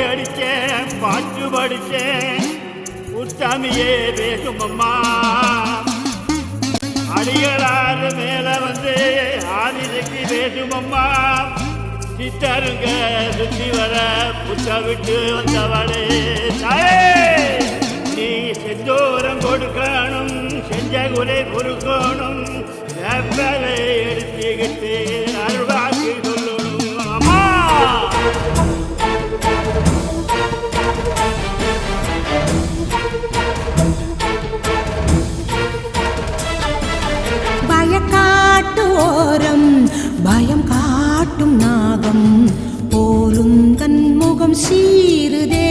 அடிச்சேன் பாட்டு படிச்சேன் உத்தமியே பேசும் அம்மா அடிகளாறு மேல வந்து ஆதிசக்தி பேசும் அம்மா சித்தருங்க சுத்தி வர புத்த விட்டு வந்தவளே தாயே நீ செந்தோரம் கொடுக்கணும் செஞ்ச குலை பொறுக்கணும் வேப்பலை எடுத்துக்கிட்டு அருள்வாக்கு சொல்லணும் அம்மா பயக்காட்டு ஓரம் பயம் காட்டும் நாகம் போலும் தன் முகம் சீருதே